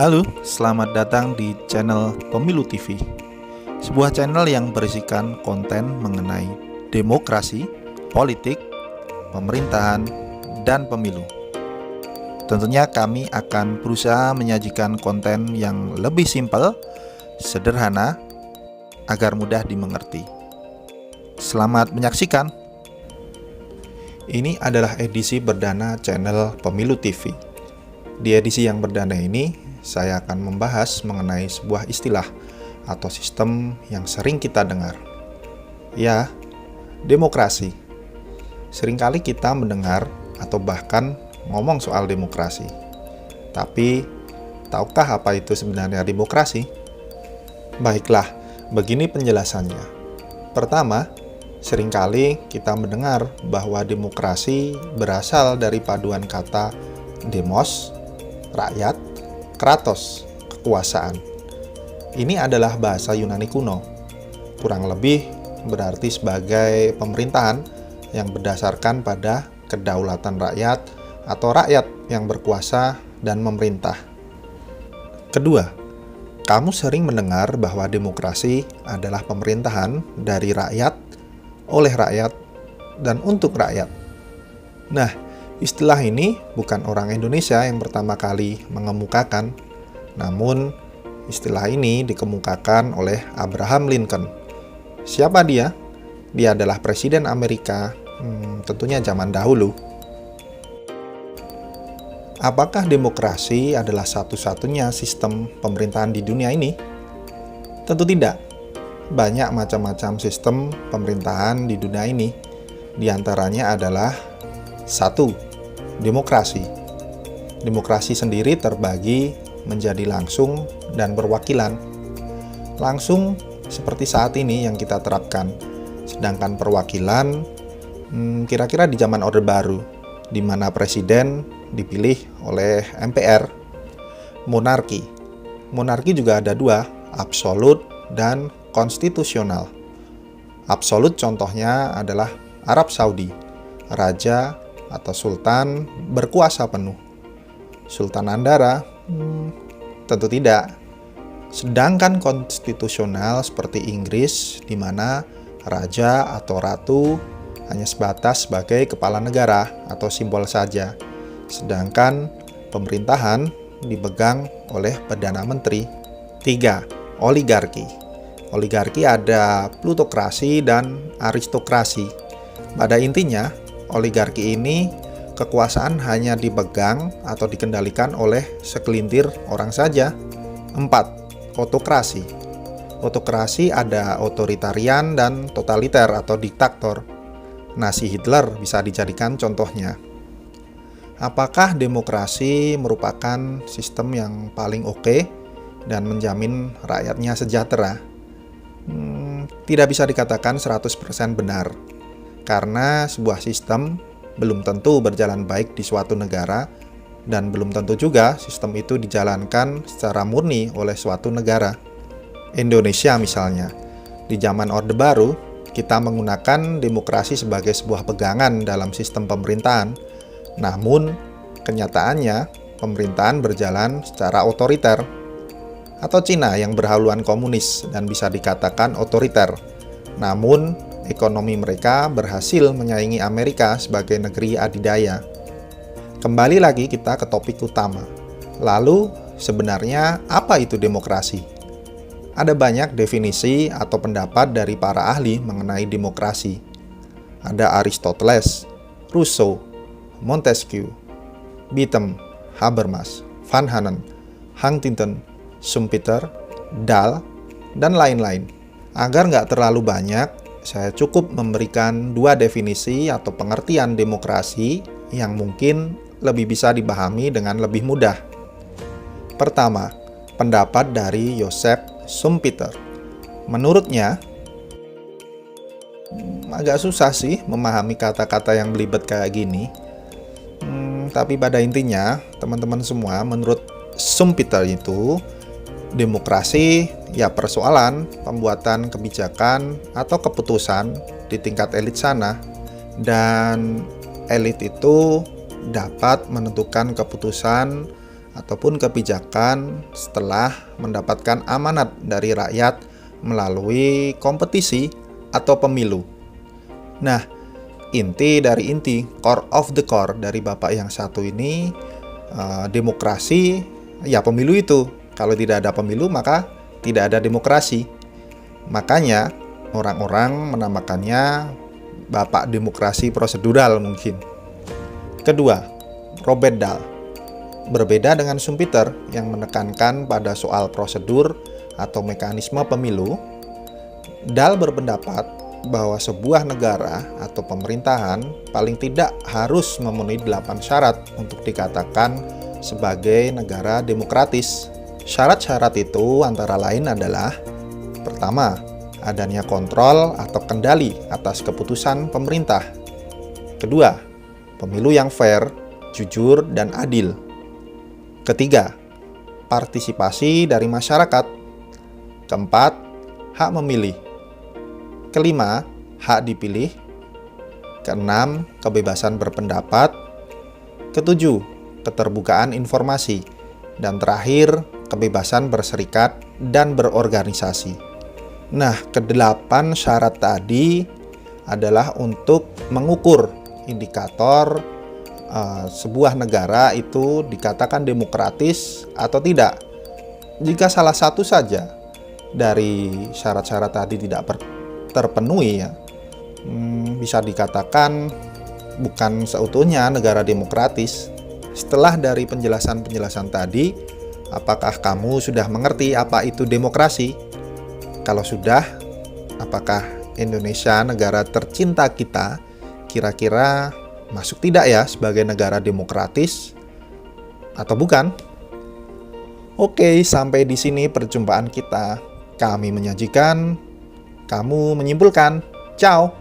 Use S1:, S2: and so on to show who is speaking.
S1: Halo, selamat datang di channel Pemilu TV. Sebuah channel yang berisikan konten mengenai demokrasi, politik, pemerintahan, dan pemilu. Tentunya kami akan berusaha menyajikan konten yang lebih simpel, sederhana, agar mudah dimengerti. Selamat menyaksikan. Ini adalah edisi perdana channel Pemilu TV. Di edisi yang perdana ini, saya akan membahas mengenai sebuah istilah atau sistem yang sering kita dengar. Ya, demokrasi. Seringkali kita mendengar atau bahkan ngomong soal demokrasi. Tapi, tahukah apa itu sebenarnya demokrasi? Baiklah, begini penjelasannya. Pertama, seringkali kita mendengar bahwa demokrasi berasal dari paduan kata demos, rakyat, kratos, kekuasaan. Ini adalah bahasa Yunani kuno. Kurang lebih berarti sebagai pemerintahan yang berdasarkan pada kedaulatan rakyat atau rakyat yang berkuasa dan memerintah. Kedua, kamu sering mendengar bahwa demokrasi adalah pemerintahan dari rakyat, oleh rakyat, dan untuk rakyat. Nah, istilah ini bukan orang Indonesia yang pertama kali mengemukakan, namun istilah ini dikemukakan oleh Abraham Lincoln. Siapa dia? Dia adalah Presiden Amerika, tentunya zaman dahulu. Apakah demokrasi adalah satu-satunya sistem pemerintahan di dunia ini? Tentu tidak. Banyak macam-macam sistem pemerintahan di dunia ini. Di antaranya adalah 1. Demokrasi. Demokrasi sendiri terbagi menjadi langsung dan berwakilan. Langsung seperti saat ini yang kita terapkan. Sedangkan perwakilan kira-kira di zaman Orde Baru, di mana presiden dipilih oleh MPR. Monarki. Monarki juga ada dua, absolut dan konstitusional. Absolut contohnya adalah Arab Saudi. Raja atau sultan berkuasa penuh. Sultan Andara? Tentu tidak. Sedangkan konstitusional seperti Inggris, di mana raja atau ratu hanya sebatas sebagai kepala negara atau simbol saja. Sedangkan pemerintahan dipegang oleh Perdana Menteri. 3. Oligarki. Oligarki ada plutokrasi dan aristokrasi. Pada intinya, oligarki ini kekuasaan hanya dipegang atau dikendalikan oleh segelintir orang saja. 4. Otokrasi. Otokrasi ada otoritarian dan totaliter atau diktator. Nazi Hitler bisa dijadikan contohnya. Apakah demokrasi merupakan sistem yang paling oke dan menjamin rakyatnya sejahtera? Tidak bisa dikatakan 100% benar. Karena sebuah sistem belum tentu berjalan baik di suatu negara dan belum tentu juga sistem itu dijalankan secara murni oleh suatu negara. Indonesia misalnya, di zaman Orde Baru, kita menggunakan demokrasi sebagai sebuah pegangan dalam sistem pemerintahan. Namun, kenyataannya pemerintahan berjalan secara otoriter. Atau Cina yang berhaluan komunis dan bisa dikatakan otoriter. Namun, ekonomi mereka berhasil menyaingi Amerika sebagai negeri adidaya. Kembali lagi kita ke topik utama. Lalu, sebenarnya apa itu demokrasi? Ada banyak definisi atau pendapat dari para ahli mengenai demokrasi. Ada Aristoteles, Rousseau, Montesquieu, Bentham, Habermas, Van Hanen, Huntington, Schumpeter, Dahl, dan lain-lain. Agar nggak terlalu banyak, saya cukup memberikan dua definisi atau pengertian demokrasi yang mungkin lebih bisa dipahami dengan lebih mudah. Pertama, pendapat dari Joseph Schumpeter. Menurutnya, agak susah sih memahami kata-kata yang belibet kayak gini. Tapi pada intinya, teman-teman semua, menurut Schumpeter itu, demokrasi ya persoalan pembuatan kebijakan atau keputusan di tingkat elit sana, dan elit itu dapat menentukan keputusan ataupun kebijakan setelah mendapatkan amanat dari rakyat melalui kompetisi atau pemilu. Nah, inti dari inti, core of the core dari Bapak yang satu ini, demokrasi, ya pemilu itu. Kalau tidak ada pemilu, maka tidak ada demokrasi. Makanya orang-orang menamakannya Bapak demokrasi prosedural mungkin. Kedua, Robert Dahl. Berbeda dengan Schumpeter yang menekankan pada soal prosedur atau mekanisme pemilu, Dahl berpendapat bahwa sebuah negara atau pemerintahan paling tidak harus memenuhi 8 syarat untuk dikatakan sebagai negara demokratis. Syarat-syarat itu antara lain adalah: pertama, adanya kontrol atau kendali atas keputusan pemerintah. Kedua, pemilu yang fair, jujur, dan adil. Ketiga, partisipasi dari masyarakat. Keempat, hak memilih. Kelima, hak dipilih. Keenam, kebebasan berpendapat. Ketujuh, keterbukaan informasi. Dan terakhir, kebebasan berserikat dan berorganisasi. Nah, kedelapan syarat tadi adalah untuk mengukur indikator sebuah negara itu dikatakan demokratis atau tidak. Jika salah satu saja dari syarat-syarat tadi tidak terpenuhi, ya, bisa dikatakan bukan seutuhnya negara demokratis. Setelah dari penjelasan-penjelasan tadi, apakah kamu sudah mengerti apa itu demokrasi? Kalau sudah, apakah Indonesia, negara tercinta kita, kira-kira masuk tidak ya sebagai negara demokratis atau bukan? Oke, sampai di sini perjumpaan kita. Kami menyajikan, kamu menyimpulkan. Ciao.